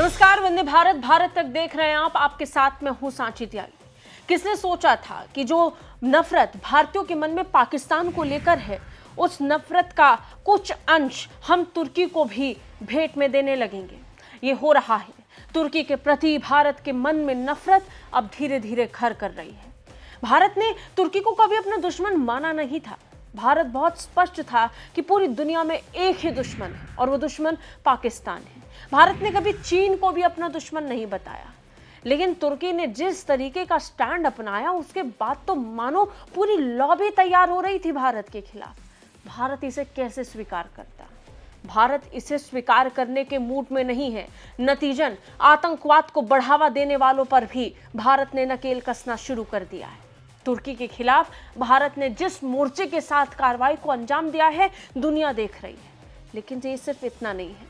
नमस्कार, वंदे भारत भारत तक देख रहे हैं आप। आपके साथ में हूं सांची त्यागी। किसने सोचा था कि जो नफरत भारतीयों के मन में पाकिस्तान को लेकर है, उस नफरत का कुछ अंश हम तुर्की को भी भेंट में देने लगेंगे। ये हो रहा है। तुर्की के प्रति भारत के मन में नफरत अब धीरे धीरे घर कर रही है। भारत ने तुर्की को कभी अपना दुश्मन माना नहीं था। भारत बहुत स्पष्ट था कि पूरी दुनिया में एक ही दुश्मन है और वो दुश्मन पाकिस्तान है। भारत ने कभी चीन को भी अपना दुश्मन नहीं बताया, लेकिन तुर्की ने जिस तरीके का स्टैंड अपनाया, उसके बाद तो मानो पूरी लॉबी तैयार हो रही थी भारत के खिलाफ। भारत इसे कैसे स्वीकार करता? भारत इसे स्वीकार करने के मूड में नहीं है। नतीजन आतंकवाद को बढ़ावा देने वालों पर भी भारत ने नकेल कसना शुरू कर दिया है। तुर्की के खिलाफ भारत ने जिस मोर्चे के साथ कार्रवाई को अंजाम दिया है, दुनिया देख रही है। लेकिन ये सिर्फ इतना नहीं है।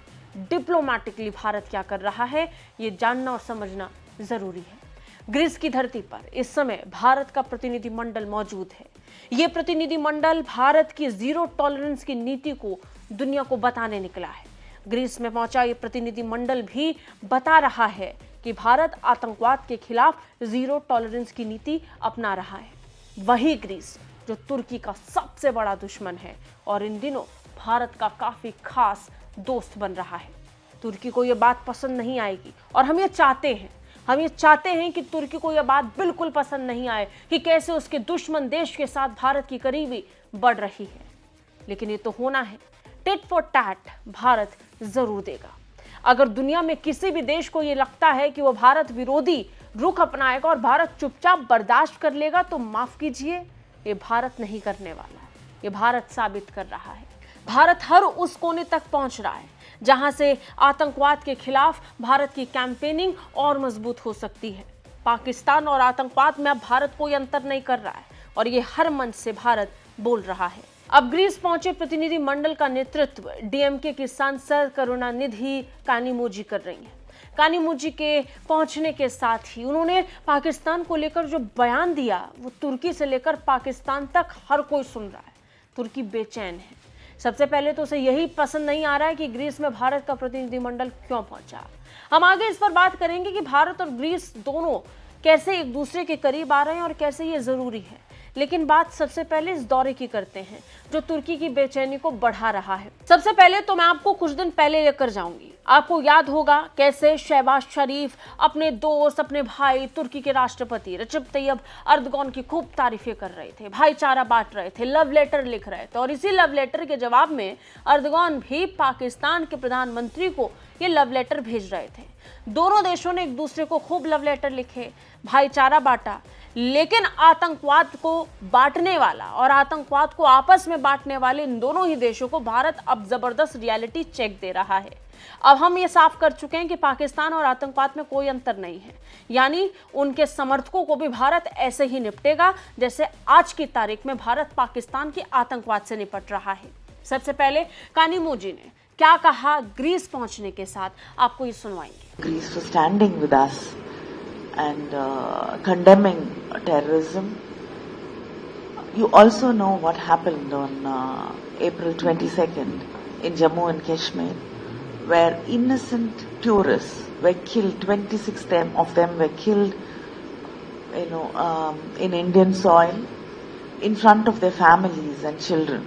डिप्लोमैटिकली भारत क्या कर रहा है, ये जानना और समझना जरूरी है। ग्रीस की धरती पर इस समय भारत का प्रतिनिधिमंडल मौजूद है। ये प्रतिनिधिमंडल भारत की जीरो टॉलरेंस की नीति को दुनिया को बताने निकला है। ग्रीस में पहुंचा ये प्रतिनिधिमंडल भी बता रहा है कि भारत आतंकवाद के खिलाफ जीरो टॉलरेंस की नीति अपना रहा है। वही ग्रीस जो तुर्की का सबसे बड़ा दुश्मन है और इन दिनों भारत का काफी खास दोस्त बन रहा है। तुर्की को यह बात पसंद नहीं आएगी और हम ये चाहते हैं कि तुर्की को यह बात बिल्कुल पसंद नहीं आए कि कैसे उसके दुश्मन देश के साथ भारत की करीबी बढ़ रही है। लेकिन ये तो होना है। टिट फॉर टैट भारत जरूर देगा। अगर दुनिया में किसी भी देश को यह लगता है कि वो भारत विरोधी रुख अपनाएगा और भारत चुपचाप बर्दाश्त कर लेगा, तो माफ कीजिए, ये भारत नहीं करने वाला है। ये भारत साबित कर रहा है। भारत हर उस कोने तक पहुंच रहा है जहां से आतंकवाद के खिलाफ भारत की कैंपेनिंग और मजबूत हो सकती है। पाकिस्तान और आतंकवाद में अब भारत कोई अंतर नहीं कर रहा है और ये हर मंच से भारत बोल रहा है। अब ग्रीस पहुंचे प्रतिनिधि मंडल का नेतृत्व डीएमके की सांसद करुणानिधि कानिमोझी कर रही हैं। कानिमोझी के पहुंचने के साथ ही उन्होंने पाकिस्तान को लेकर जो बयान दिया, वो तुर्की से लेकर पाकिस्तान तक हर कोई सुन रहा है। तुर्की बेचैन है। सबसे पहले तो उसे यही पसंद नहीं आ रहा है कि ग्रीस में भारत का प्रतिनिधिमंडल क्यों पहुंचा। हम आगे इस पर बात करेंगे कि भारत और ग्रीस दोनों कैसे एक दूसरे के करीब आ रहे हैं और कैसे ये जरूरी है। लेकिन बात सबसे पहले इस दौरे की करते हैं जो तुर्की की बेचैनी को बढ़ा रहा है। सबसे पहले तो मैं आपको कुछ दिन पहले लेकर जाऊंगी। आपको याद होगा कैसे शहबाज शरीफ अपने दोस्त, अपने भाई तुर्की के राष्ट्रपति रजब तैयब अर्दगॉन की खूब तारीफें कर रहे थे, भाईचारा बांट रहे थे, लव लेटर लिख रहे थे। और इसी लव लेटर के जवाब में अर्दगॉन भी पाकिस्तान के प्रधानमंत्री को ये लव लेटर भेज रहे थे। दोनों देशों ने एक दूसरे को खूब लव लेटर लिखे, भाईचारा बांटा। लेकिन आतंकवाद को बांटने वाला और आतंकवाद को आपस में बांटने वाले इन दोनों ही देशों को भारत अब जबरदस्त रियलिटी चेक दे रहा है। अब हम ये साफ कर चुके हैं कि पाकिस्तान और आतंकवाद में कोई अंतर नहीं है। यानी उनके समर्थकों को भी भारत ऐसे ही निपटेगा जैसे आज की तारीख में भारत पाकिस्तान के आतंकवाद से निपट रहा है। सबसे पहले कानिमोझी ने क्या कहा ग्रीस पहुंचने के साथ, आपको ये सुनवाएंगे। Greece was standing with us and condemning terrorism. You also know what happened on April 22nd in Jammu and Kashmir, where innocent tourists were killed. 26 of them were killed, in Indian soil, in front of their families and children.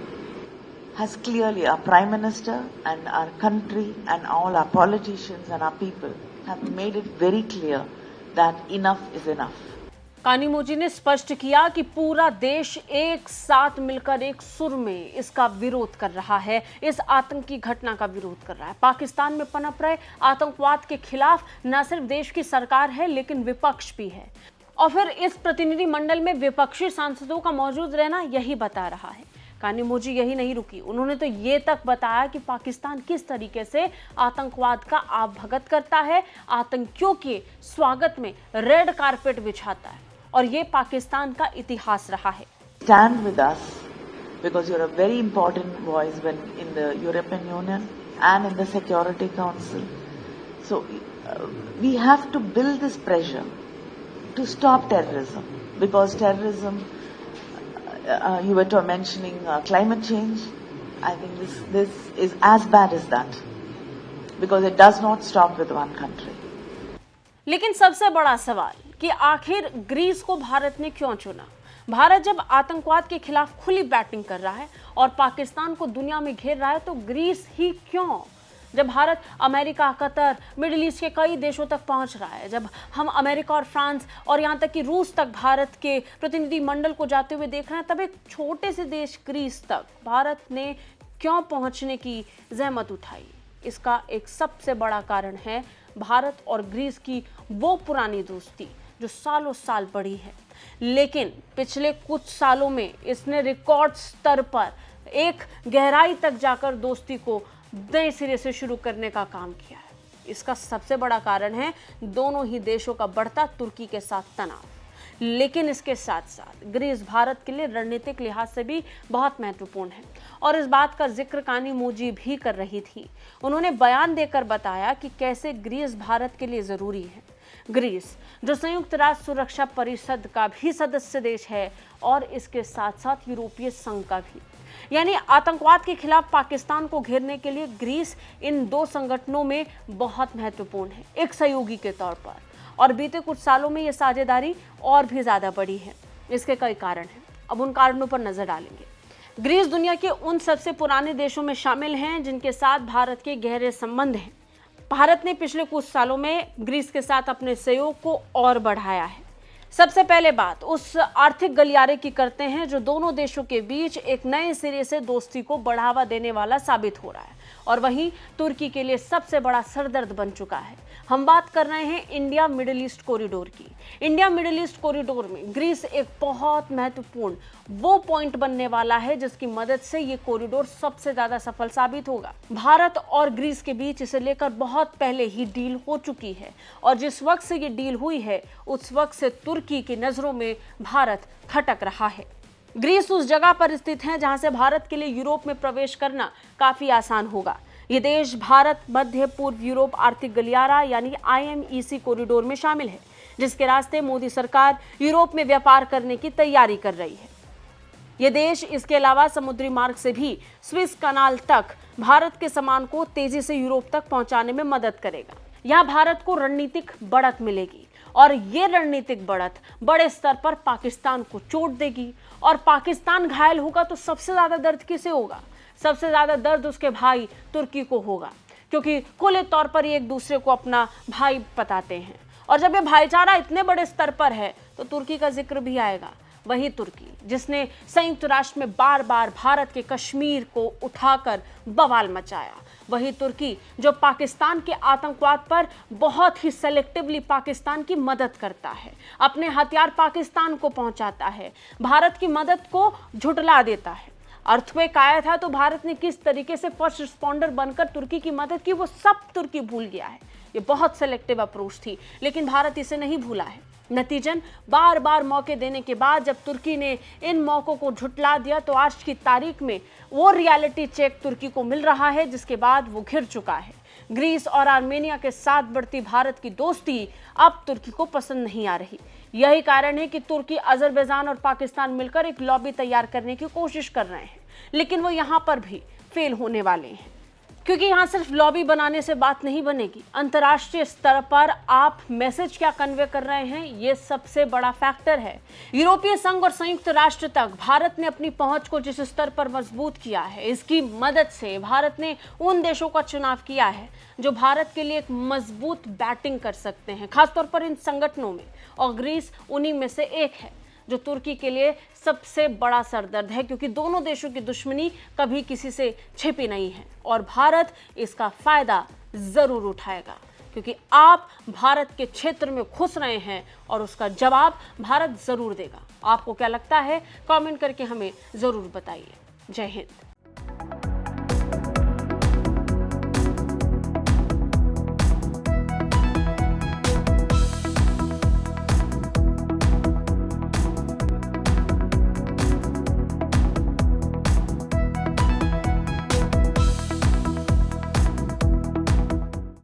Has clearly our Prime Minister and our country and all our politicians and our people have made it very clear that enough is enough. कानिमोझी ने स्पष्ट किया कि पूरा देश एक साथ मिलकर एक सुर में इसका विरोध कर रहा है, इस आतंकी घटना का विरोध कर रहा है। पाकिस्तान में पनप रहे आतंकवाद के खिलाफ न सिर्फ देश की सरकार है लेकिन विपक्ष भी है। और फिर इस प्रतिनिधि मंडल में विपक्षी सांसदों का मौजूद रहना यही बता रहा है। कानिमोझी यही नहीं रुकी, उन्होंने तो ये तक बताया कि पाकिस्तान किस तरीके से आतंकवाद का आप भगत करता है, आतंकियों के स्वागत में रेड कारपेट बिछाता है, और ये पाकिस्तान का इतिहास रहा है। Stand with us because you're a very important voice when in the European Union and in the Security Council. So we have to build this pressure to stop terrorism, because terrorism, you were mentioning climate change. I think this is as bad as that, because it does not stop with one country. लेकिन सबसे बड़ा सवाल कि आखिर Greece को भारत ने क्यों चुना। भारत जब आतंकवाद के खिलाफ खुली बैटिंग कर रहा है और पाकिस्तान को दुनिया में घेर रहा है, तो ग्रीस ही क्यों? जब Bharat America, Qatar, middle east के कई देशों तक पहुंच रहा है, जब हम अमेरिका और फ्रांस और यहाँ तक कि रूस तक भारत के प्रतिनिधि मंडल को जाते हुए देख रहे हैं, तब एक छोटे से देश ग्रीस तक भारत ने क्यों पहुंचने की जहमत उठाई? इसका एक सबसे बड़ा कारण है भारत और ग्रीस की वो पुरानी दोस्ती जो सालों साल बढ़ी है, लेकिन पिछले कुछ सालों में इसने रिकॉर्ड स्तर पर एक गहराई तक जाकर दोस्ती को नए सिरे से शुरू करने का काम किया है। इसका सबसे बड़ा कारण है दोनों ही देशों का बढ़ता तुर्की के साथ तनाव। लेकिन इसके साथ साथ ग्रीस भारत के लिए रणनीतिक लिहाज से भी बहुत महत्वपूर्ण है और इस बात का जिक्र कानी मोजी भी कर रही थी। उन्होंने बयान देकर बताया कि कैसे ग्रीस भारत के लिए जरूरी है। ग्रीस जो संयुक्त राष्ट्र सुरक्षा परिषद का भी सदस्य देश है और इसके साथ साथ यूरोपीय संघ का भी, यानी आतंकवाद के खिलाफ पाकिस्तान को घेरने के लिए ग्रीस इन दो संगठनों में बहुत महत्वपूर्ण है, एक सहयोगी के तौर पर। और बीते कुछ सालों में यह साझेदारी और भी ज्यादा बढ़ी है। इसके कई कारण हैं, अब उन कारणों पर नजर डालेंगे। ग्रीस दुनिया के उन सबसे पुराने देशों में शामिल हैं जिनके साथ भारत के गहरे संबंध हैं। भारत ने पिछले कुछ सालों में ग्रीस के साथ अपने सहयोग को और बढ़ाया है। सबसे पहले बात उस आर्थिक गलियारे की करते हैं जो दोनों देशों के बीच एक नए सिरे से दोस्ती को बढ़ावा देने वाला साबित हो रहा है और वहीं तुर्की के लिए सबसे बड़ा सरदर्द बन चुका है। हम बात कर रहे हैं इंडिया मिडिल ईस्ट कॉरिडोर की। इंडिया मिडिल ईस्ट कॉरिडोर में ग्रीस एक बहुत महत्वपूर्ण वो पॉइंट बनने वाला है जिसकी मदद से ये कॉरिडोर सबसे ज्यादा सफल साबित होगा। भारत और ग्रीस के बीच इसे लेकर बहुत पहले ही डील हो चुकी है और जिस वक्त से ये डील हुई है उस वक्त से तुर्की की नजरों में भारत खटक रहा है। ग्रीस उस जगह पर स्थित है जहां से भारत के लिए यूरोप में प्रवेश करना काफी आसान होगा। ये देश भारत मध्य पूर्व यूरोप आर्थिक गलियारा यानी IMEC कॉरिडोर में शामिल है, जिसके रास्ते मोदी सरकार यूरोप में व्यापार करने की तैयारी कर रही है। ये देश इसके अलावा समुद्री मार्ग से भी स्विस कनाल तक भारत के सामान को तेजी से यूरोप तक पहुंचाने में मदद करेगा। यहाँ भारत को रणनीतिक बढ़त मिलेगी और ये रणनीतिक बढ़त बड़े स्तर पर पाकिस्तान को चोट देगी और पाकिस्तान घायल होगा तो सबसे ज्यादा दर्द किसे होगा? सबसे ज्यादा दर्द उसके भाई तुर्की को होगा, क्योंकि खुले तौर पर ये एक दूसरे को अपना भाई बताते हैं और जब ये भाईचारा इतने बड़े स्तर पर है तो तुर्की का जिक्र भी आएगा। वही तुर्की जिसने संयुक्त राष्ट्र में बार बार भारत के कश्मीर को उठाकर बवाल मचाया, वही तुर्की जो पाकिस्तान के आतंकवाद पर बहुत ही सेलेक्टिवली पाकिस्तान की मदद करता है, अपने हथियार पाकिस्तान को पहुंचाता है, भारत की मदद को झुठला देता है। अर्थक्वेक आया था तो भारत ने किस तरीके से फर्स्ट रिस्पॉन्डर बनकर तुर्की की मदद की वो सब तुर्की भूल गया है। ये बहुत सेलेक्टिव अप्रोच थी, लेकिन भारत इसे नहीं भूला है। नतीजन बार बार मौके देने के बाद जब तुर्की ने इन मौकों को झुठला दिया तो आज की तारीख में वो रियलिटी चेक तुर्की को मिल रहा है जिसके बाद वो घिर चुका है। ग्रीस और आर्मेनिया के साथ बढ़ती भारत की दोस्ती अब तुर्की को पसंद नहीं आ रही। यही कारण है कि तुर्की, अजरबैजान और पाकिस्तान मिलकर एक लॉबी तैयार करने की कोशिश कर रहे हैं, लेकिन वो यहां पर भी फेल होने वाले हैं, क्योंकि यहाँ सिर्फ लॉबी बनाने से बात नहीं बनेगी। अंतर्राष्ट्रीय स्तर पर आप मैसेज क्या कन्वे कर रहे हैं, ये सबसे बड़ा फैक्टर है। यूरोपीय संघ और संयुक्त राष्ट्र तक भारत ने अपनी पहुंच को जिस स्तर पर मजबूत किया है, इसकी मदद से भारत ने उन देशों का चुनाव किया है जो भारत के लिए एक मजबूत बैटिंग कर सकते हैं, खासतौर पर इन संगठनों में, और ग्रीस उन्हीं में से एक है जो तुर्की के लिए सबसे बड़ा सरदर्द है, क्योंकि दोनों देशों की दुश्मनी कभी किसी से छिपी नहीं है और भारत इसका फायदा जरूर उठाएगा, क्योंकि आप भारत के क्षेत्र में घुस रहे हैं और उसका जवाब भारत जरूर देगा। आपको क्या लगता है? कमेंट करके हमें जरूर बताइए। जय हिंद।